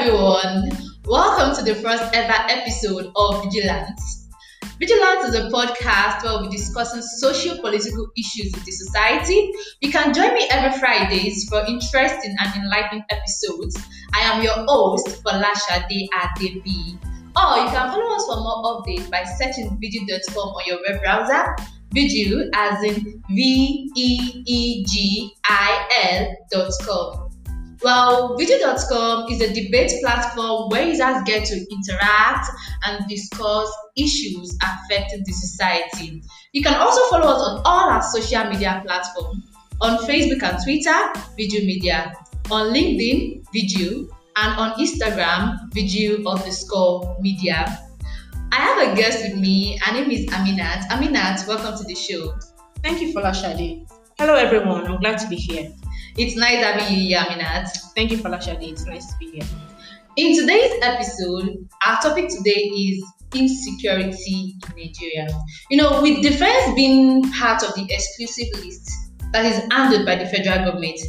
everyone. Welcome to the first ever episode of Vigilance. Vigilance is a podcast where we'll be discussing socio-political issues in the society. You can join me every Fridays for interesting and enlightening episodes. I am your host, Folashade Adebi. Or you can follow us for more updates by searching Veegil.com on your web browser. Veegil as in Veegil.com. Well, Veegil.com is a debate platform where users get to interact and discuss issues affecting the society. You can also follow us on all our social media platforms. On Facebook and Twitter, Veegil Media. On LinkedIn, Veegil. And on Instagram, Veegil_media. I have a guest with me. Her name is Aminat. Aminat, welcome to the show. Thank you, Folashade. Hello, everyone. I'm glad to be here. It's nice having you here, Aminat. Thank you, Folashade. It's nice to be here. In today's episode, our topic today is insecurity in Nigeria. With defense being part of the exclusive list that is handled by the federal government,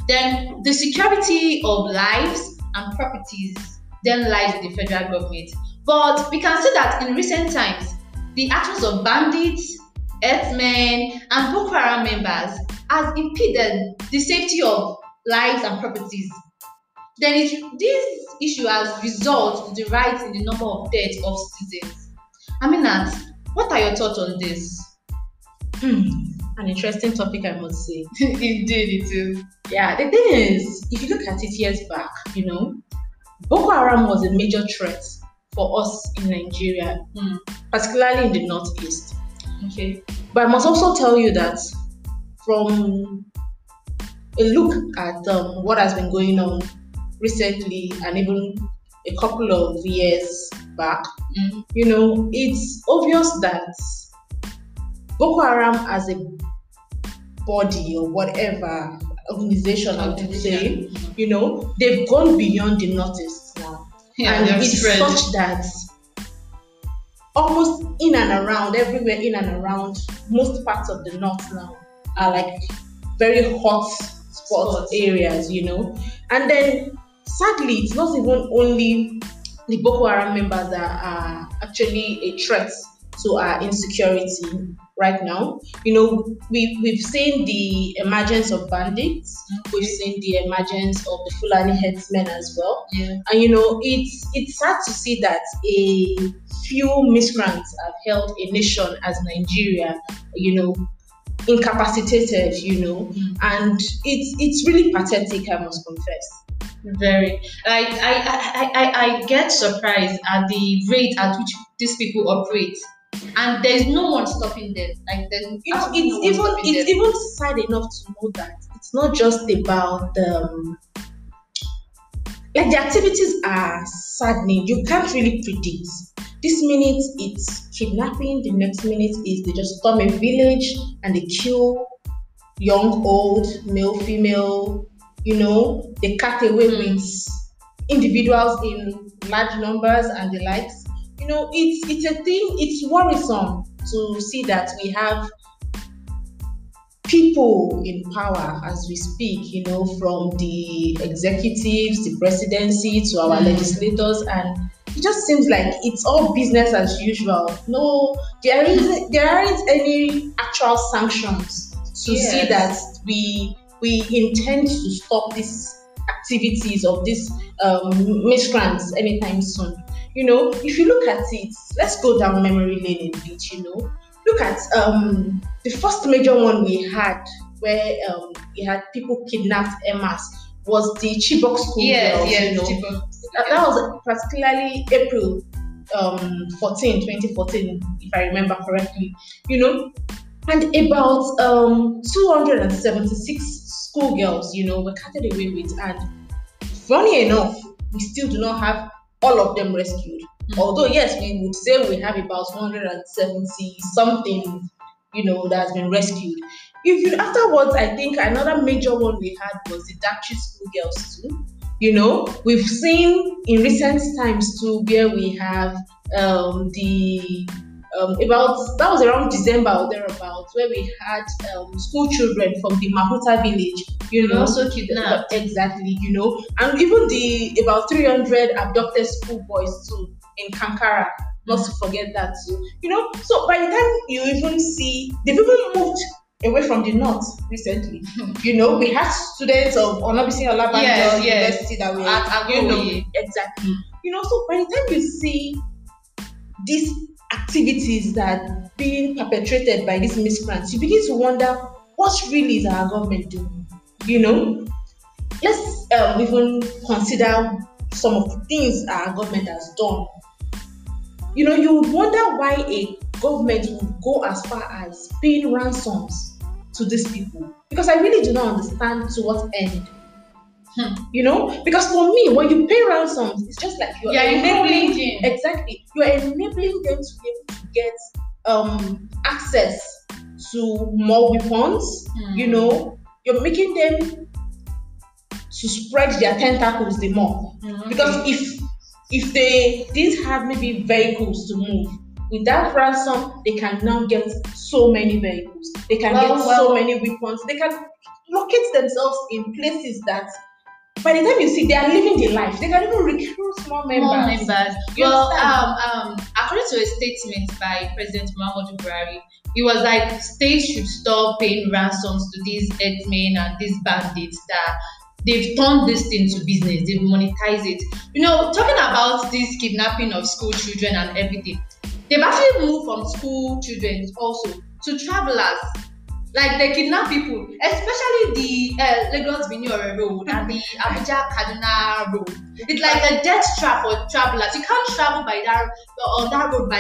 then the security of lives and properties then lies with the federal government. But we can see that in recent times, the actions of bandits, herdsmen, and Boko Haram members has impeded the safety of lives and properties. Then this issue has resulted in the rise in the number of deaths of citizens. Aminat, what are your thoughts on this? An interesting topic, I must say. Indeed, it is. Yeah, the thing is, if you look at it years back, Boko Haram was a major threat for us in Nigeria, particularly in the northeast. Okay. But I must also tell you that from a look at what has been going on recently and even a couple of years back, it's obvious that Boko Haram as a body or whatever organization I would say, they've gone beyond the northeast now. Yeah, and it's such that almost in and around, everywhere in and around most parts of the north now are like very hot spot areas, And then sadly, it's not even only the Boko Haram members that are actually a threat to our insecurity right now. We've seen the emergence of bandits. We've seen the emergence of the Fulani herdsmen as well. Yeah. And it's sad to see that a few miscreants have held a nation as Nigeria, incapacitated, and it's really pathetic, I must confess. Very. I get surprised at the rate at which these people operate, and there's no one stopping them. It's even sad enough to know that it's not just about the activities are saddening. You can't really predict. This minute it's kidnapping, the next minute is they just storm a village and they kill young, old, male, female. They cut away with individuals in large numbers and the likes. It's a thing. It's worrisome to see that we have people in power as we speak. From the executives, the presidency, to our legislators, and it just seems like it's all business as usual. No, there aren't any actual sanctions to see that we intend to stop these activities of these miscreants anytime soon. If you look at it, let's go down memory lane a bit. Look at the first major one we had, where we had people kidnapped en masse, was the Chibok school girls. That was particularly April 2014, if I remember correctly. And about 276 schoolgirls, were carted away with. And funny enough, we still do not have all of them rescued. Although, yes, we would say we have about 170 something, that has been rescued. Afterwards, I think another major one we had was the Dachi schoolgirls too. We've seen in recent times too, where we have the about that was around December or thereabouts, where we had school children from the Mahuta village, Also kidnapped. Exactly, and even the about 300 abducted schoolboys too in Kankara. Not to forget that too, So by the time you even see, they've even moved away from the north recently. We had students of Onabisi Olabanjo University that were exactly. So by the time you see these activities that being perpetrated by these miscreants, you begin to wonder what really is our government doing. Let's even consider some of the things our government has done. You would wonder why a government would go as far as paying ransoms to these people, because I really do not understand to what end. Because for me, when you pay ransoms, it's just like you're enabling exactly. You're enabling them to be able to get access to more weapons. You're making them to spread their tentacles the more. Because if they didn't have maybe vehicles to move, with that ransom, they can now get so many vehicles. They can get so many weapons. They can locate themselves in places that, by the time you see, they are living their life. They can even recruit more members. According to a statement by President Muhammadu Buhari, it was like states should stop paying ransoms to these herdsmen and these bandits that they've turned this thing to business. They've monetized it. Talking about this kidnapping of school children and everything, they've actually moved from school children also to travelers. Like they kidnap people, especially the Lagos Benin road and the Abuja Kaduna road. It's like a death trap for travelers. You can't travel by that on that road.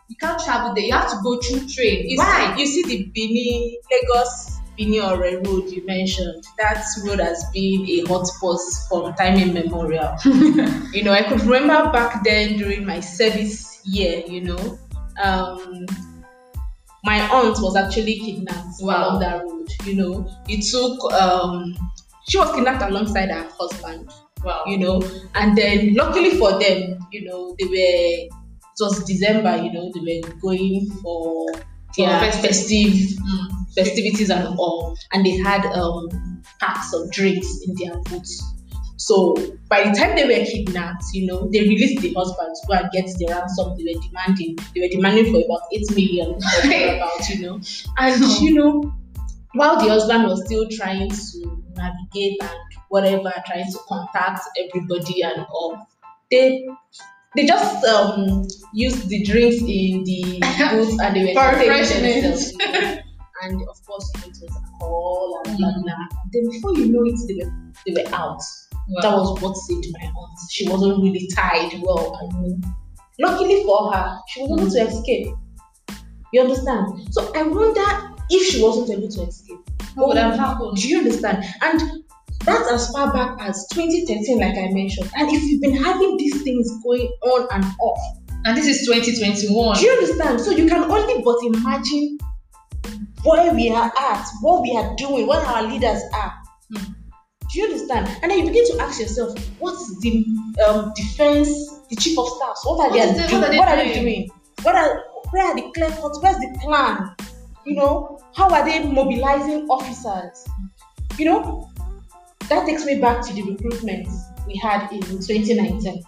You can't travel there. You have to go through train. Why? You see the Lagos Benin road you mentioned. That road has been a hotspot from time immemorial. I could remember back then during my service year. My aunt was actually kidnapped along that road. It took she was kidnapped alongside her husband. Wow. And then luckily for them, it was December, they were going for their festivities and all, and they had packs of drinks in their boots. So by the time they were kidnapped, they released the husband to go and get the ransom they were demanding. They were demanding for about 8 million, and while the husband was still trying to navigate and whatever, trying to contact everybody and all, they just used the drinks in the booth and they were refreshing themselves. And of course, it was alcohol and blah blah. Then before you know it, they were out. Wow. That was what saved my aunt. She wasn't really tied well. Luckily for her, she was able to escape. You understand? So I wonder if she wasn't able to escape, what would have happened? Do you understand? And that's as far back as 2013, like I mentioned. And if you've been having these things going on and off, and this is 2021, do you understand? So you can only but imagine where we are at, what we are doing, what our leaders are. Do you understand? And then you begin to ask yourself, what's the defense, the chief of staff, what are they doing? Where are the clear cuts? Where's the plan? How are they mobilizing officers? That takes me back to the recruitment we had in 2019.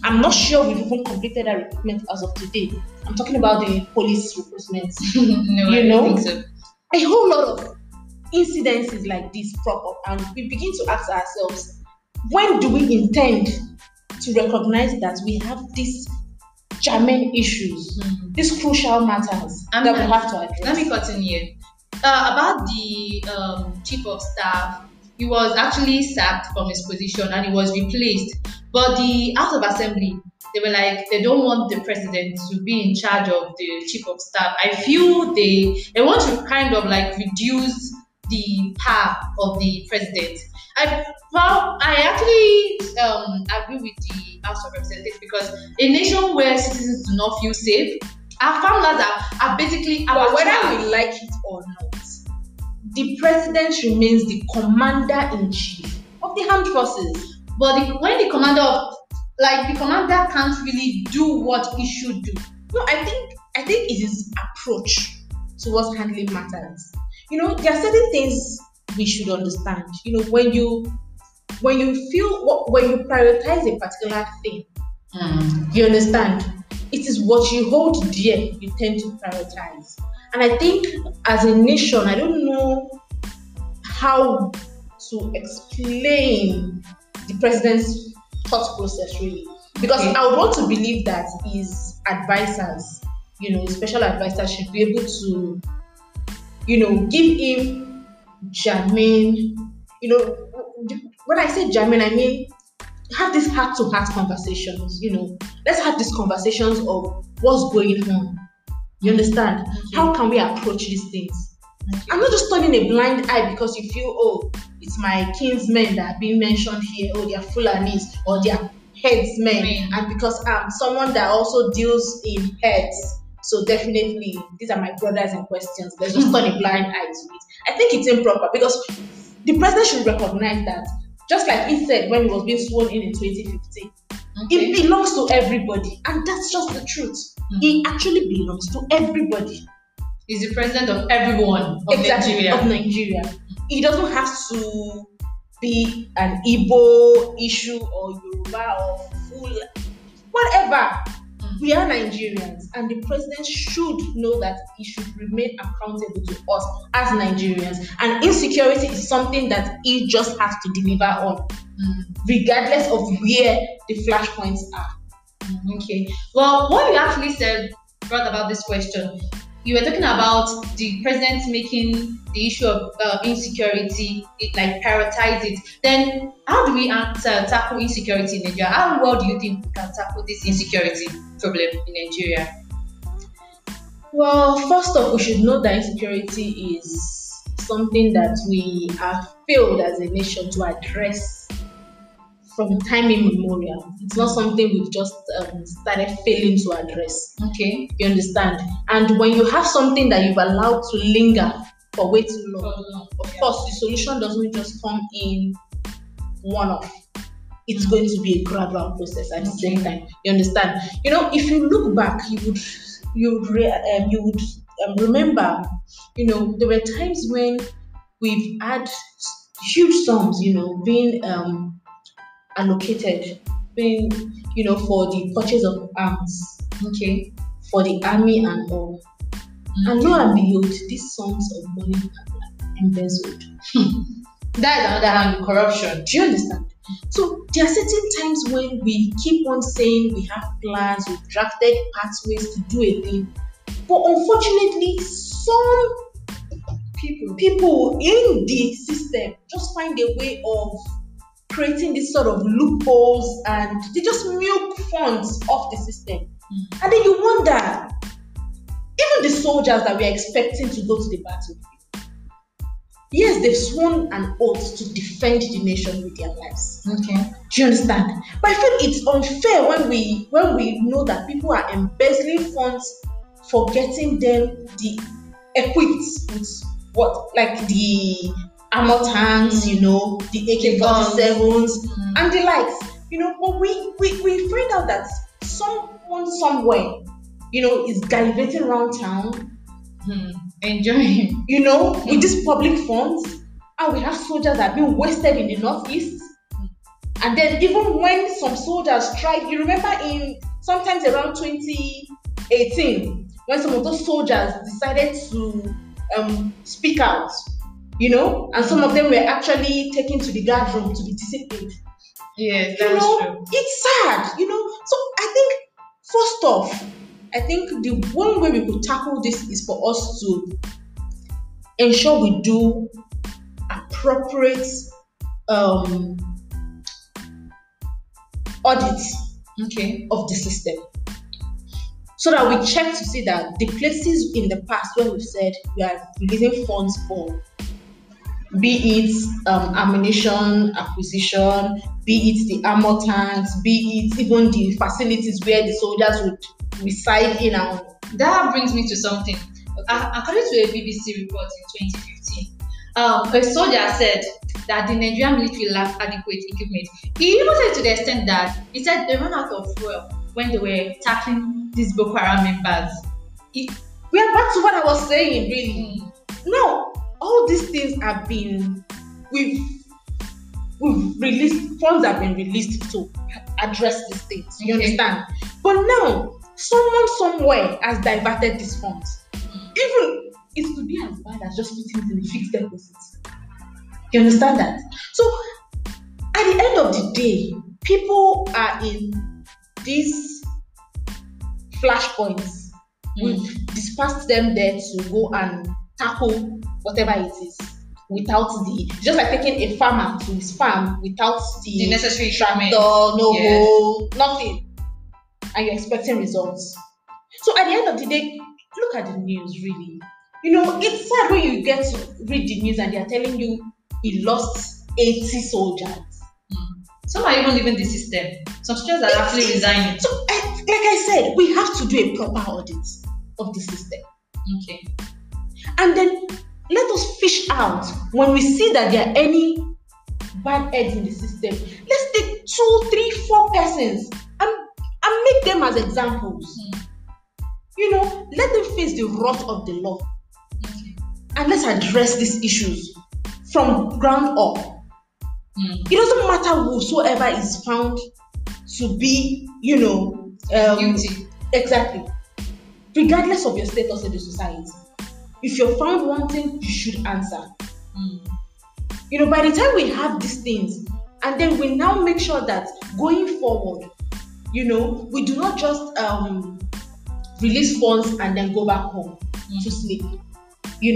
I'm not sure we've even completed that recruitment as of today. I'm talking about the police recruitment. No, I don't think so. A whole lot of incidences like this crop up, and we begin to ask ourselves, when do we intend to recognize that we have these germane issues, these crucial matters that we have to address? Let me continue. About the chief of staff, he was actually sacked from his position and he was replaced. But the House of Assembly, they were like, they don't want the president to be in charge of the chief of staff. I feel they want to kind of like reduce the power of the president. I actually agree with the House of Representatives, because a nation where citizens do not feel safe, our farmers are basically our But whether we like it or not, the president remains the commander-in-chief of the armed forces. But when the commander can't really do what he should do. No, I think I think it is approach towards handling matters. There are certain things we should understand. When you prioritize a particular thing, you understand, it is what you hold dear you tend to prioritize. And I think as a nation, I don't know how to explain the president's thought process really. Because I would want to believe that his advisors, special advisors should be able to, give him germane, when I say germane, I mean have these heart-to-heart conversations, let's have these conversations of what's going on. You understand? How can we approach these things? I'm not just turning a blind eye because you feel, oh, it's my kinsmen that are being mentioned here, oh, they're Fulanis, or they're herdsmen, and because I'm someone that also deals in herds, so definitely these are my brothers in questions. Let's just turn a blind eye to it. I think it's improper because the president should recognize that, just like he said when he was being sworn in 2015, it belongs to everybody, and that's just the truth. He actually belongs to everybody. He's the president of everyone of Nigeria. It doesn't have to be an Igbo issue or Yoruba or full, whatever. We are Nigerians, and the president should know that he should remain accountable to us as Nigerians. And insecurity is something that he just has to deliver on, regardless of where the flashpoints are. Okay. Well, what you actually brought about this question, you were talking about the president making the issue of insecurity, like prioritize it. Then, how do we tackle insecurity in Nigeria? How well do you think we can tackle this insecurity problem in Nigeria? Well, first off, we should know that insecurity is something that we have failed as a nation to address from time immemorial. It's not something we've just started failing to address. Okay. You understand? And when you have something that you've allowed to linger for way too long, of course, the solution doesn't just come in one-off. It's going to be a gradual process at the same time. You understand? If you look back, you would remember, there were times when we've had huge sums, being allocated, being, for the purchase of arms, for the army and all. And lo and behold, these sums of money are embezzled. That is another hand, corruption. Do you understand? So there are certain times when we keep on saying we have plans, we've drafted pathways to do a thing, but unfortunately, some people in the system just find a way of creating this sort of loopholes, and they just milk funds off the system. And then you wonder, even the soldiers that we're expecting to go to the battlefield, yes, they've sworn an oath to defend the nation with their lives. Okay. Do you understand? But I feel it's unfair when we know that people are embezzling funds for getting them equipped with the armor tanks, the AK-47s and the likes. But we find out that someone somewhere, is gallivanting around town, enjoying, with these public funds, and we have soldiers that are being wasted in the northeast. And then even when some soldiers tried, you remember sometimes around 2018, when some of those soldiers decided to speak out, and some of them were actually taken to the guard room to be disciplined. Yes, that's true. It's sad, So I think, first off, the one way we could tackle this is for us to ensure we do appropriate audit of the system, so that we check to see that the places in the past where we've said we are releasing funds for, be it ammunition acquisition, be it the armor tanks, be it even the facilities where the soldiers would reside in. And that brings me to something. According to a BBC report in 2015, a soldier said that the Nigerian military lacked adequate equipment. He even said to the extent that he said they ran out of fuel when they were tackling these Boko Haram members. We are back to what I was saying, really. Now, all these things have been, we've released, funds have been released to address these things. You understand? But now, someone somewhere has diverted these funds. Even it could be as bad as just putting it in a fixed deposit. You understand that? So, at the end of the day, people are in these flashpoints. We've dispersed them there to go and tackle whatever it is without just like taking a farmer to his farm without the necessary tractor, nothing, and you're expecting results. So at the end of the day, look at the news, really. It's sad when you get to read the news and they're telling you he lost 80 soldiers. Some are even leaving the system. Some soldiers are actually resigning. So, like I said, we have to do a proper audit of the system. Okay. And then let us fish out when we see that there are any bad eggs in the system. Let's take 2, 3, 4 persons and make them as examples. Let them face the wrath of the law. Okay. And let's address these issues from ground up. It doesn't matter whosoever is found to be, guilty. Exactly. Regardless of your status in the society. If you're found wanting, you should answer. By the time we have these things, and then we now make sure that going forward, we do not just release funds and then go back home to sleep. We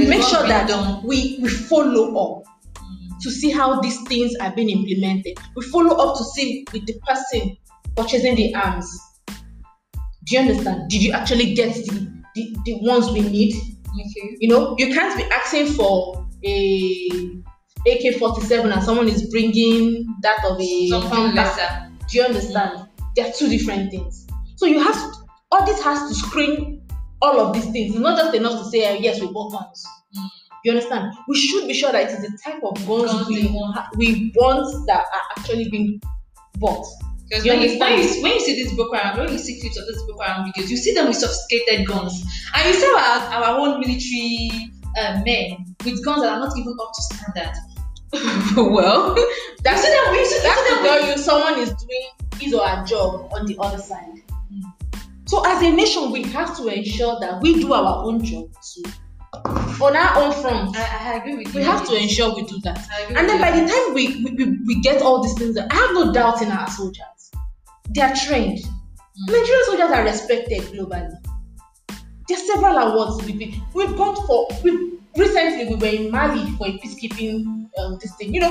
make sure that we follow up to see how these things are being implemented. We follow up to see with the person purchasing the arms. Do you understand? Did you actually get the ones we need? Okay. You can't be asking for a AK-47 and someone is bringing that of a something lesser. Do you understand? They are two different things. So audit has to screen all of these things. It's not just enough to say, yes, we bought guns. You understand? We should be sure that it is the type of guns we want that are actually being bought. Because when you see this Boko Haram, when you see clips of this Boko Haram videos, you see them with sophisticated guns. And you see our own military men with guns that are not even up to standard. Well, that's to tell you someone is doing his or her job on the other side. So as a nation, we have to ensure that we do our own job too. On our own front. I agree with you. We have to ensure we do that. And then by the time we get all these things, I have no doubt in our soldiers. They are trained. Nigerian soldiers are respected globally. There are several awards we've gone for. Recently we were in Mali for a peacekeeping this thing. I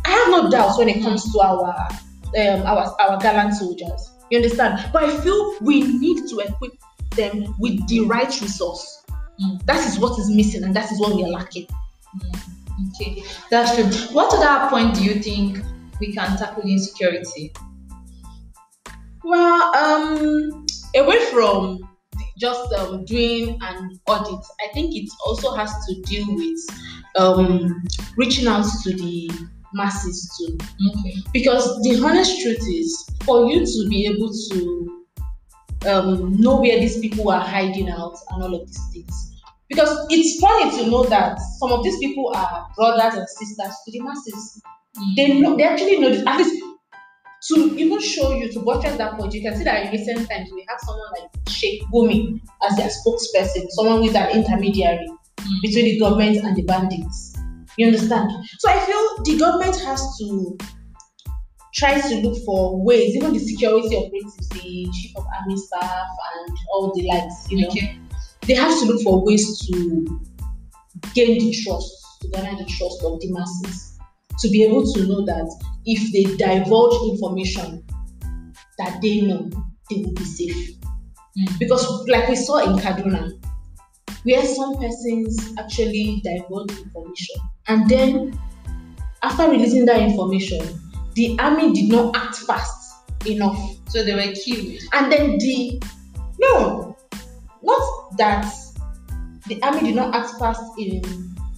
have no doubts when it comes to our gallant soldiers. You understand? But I feel we need to equip them with the right resource. That is what is missing, and that is what we are lacking. Okay, that's true. What other point do you think we can tackle insecurity? Well, away from just doing an audit, I think it also has to deal with reaching out to the masses too. Okay. Because the honest truth is, for you to be able to know where these people are hiding out and all of these things. Because it's funny to know that some of these people are brothers and sisters to the masses. They actually know this. At least to even show you, to buttress that point, you can see that in recent times we have someone like Sheikh Gumi as their spokesperson, someone with an intermediary between the government and the bandits. You understand? So I feel the government has to try to look for ways, even the security operatives, the chief of army staff and all the likes, Okay. They have to look for ways to gain the trust, to garner the trust of the masses, to be able to know that if they divulge information that they know, they will be safe. Because like we saw in Kaduna, where some persons actually divulged information, and then after releasing that information, the army did not act fast enough. So they were killed. And then not that the army did not act fast in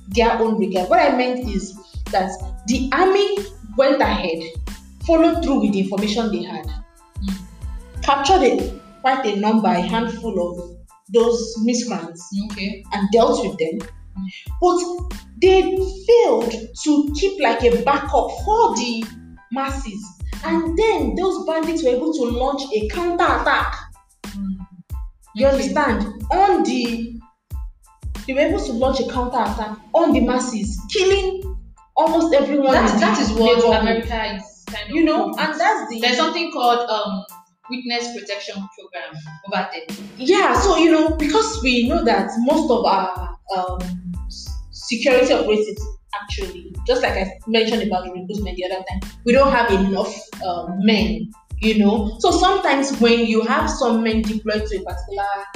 their own regard. What I meant is that the army went ahead, followed through with the information they had, captured quite a handful of those miscreants Okay. and dealt with them, but they failed to keep like a backup for the masses. And then those bandits were able to launch a counter attack. You Okay. understand? They were able to launch a counter attack on the masses, killing almost everyone. That is what neighborhood. America is kind of. You know, and that's the There's something called witness protection program over there. Yeah, so because we know that most of our security operatives actually, just like I mentioned about the recruitment the other time, we don't have enough men. So sometimes when you have some men deployed to a particular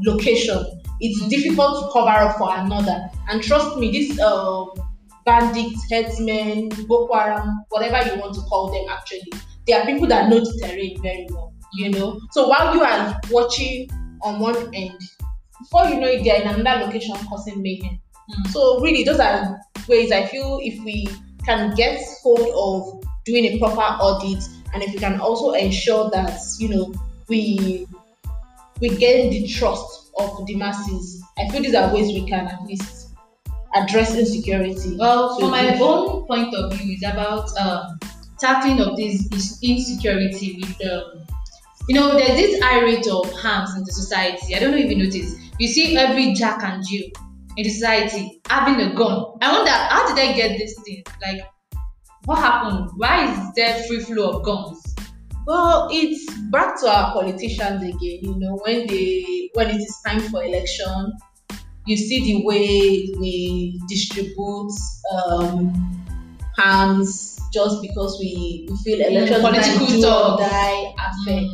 location, it's difficult to cover up for another. And trust me, these bandits, herdsmen, Boko Haram, whatever you want to call them, actually, they are people that know the terrain very well. So while you are watching on one end, before you know it, they are in another location causing mayhem. So really, those are ways I feel if we can get hold of doing a proper audit, and if we can also ensure that we gain the trust of the masses, I feel these are ways we can at least address insecurity. Well, from my own point of view, it's about tackling of this insecurity with there's this high rate of harms in the society. I don't know if you notice. You see every Jack and Jill in the society having a gun. I wonder, how did they get this thing? Like, what happened? Why is there free flow of guns? Well, it's back to our politicians again. When it is time for election, you see the way we distribute arms just because we feel elections political do or talk. die affair.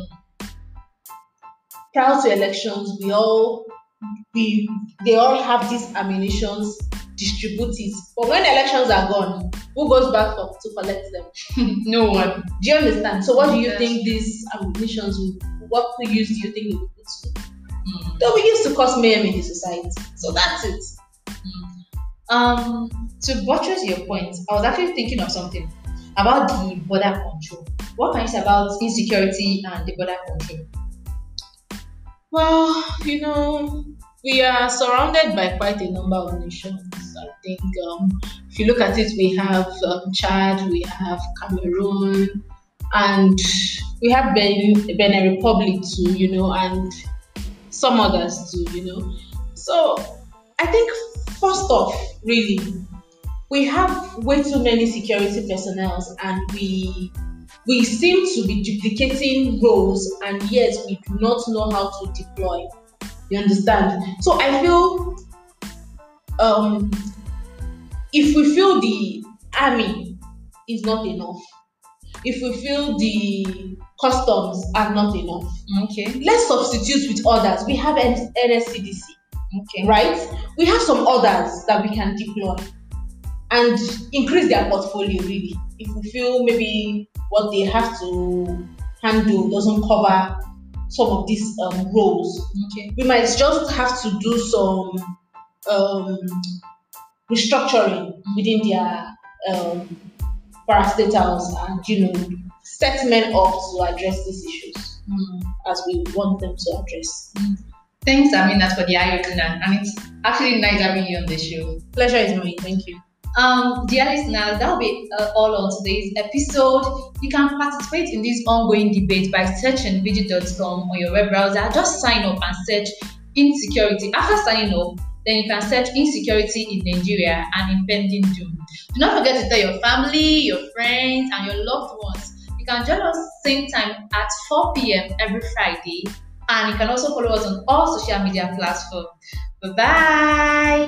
Prior to elections, they all have these ammunitions, distribute it. But when elections are gone, who goes back up to collect them? No one. Do you understand? So what do you think these ammunitions what use do you think they will put to? They will use to cause mayhem in the society. So that's it. To buttress your point, I was actually thinking of something about the border control. What can you say about insecurity and the border control? Well, we are surrounded by quite a number of nations. I think if you look at it, we have Chad, we have Cameroon, and we have Benin Republic too, and some others too, So I think first off, really, we have way too many security personnel, and we seem to be duplicating roles, and yet we do not know how to deploy. You understand? So I feel if we feel the army is not enough, if we feel the customs are not enough, Okay. let's substitute with others. We have NSCDC, Okay. right? We have some others that we can deploy and increase their portfolio, really. If we feel maybe what they have to handle doesn't cover some of these roles, Okay. we might just have to do some restructuring within their parastatals and set men up to address these issues as we want them to address. Thanks, Aminat, for the eye-opener, and it's actually nice having you on the show. Pleasure is mine. Thank you. Dear listeners, that will be all on today's episode. You can participate in this ongoing debate by searching Veegil.com on your web browser. Just sign up and search insecurity. After signing up, then you can search insecurity in Nigeria and impending doom. Do not forget to tell your family, your friends, and your loved ones. You can join us same time at 4 p.m. every Friday, and you can also follow us on all social media platforms. Bye-bye. Bye.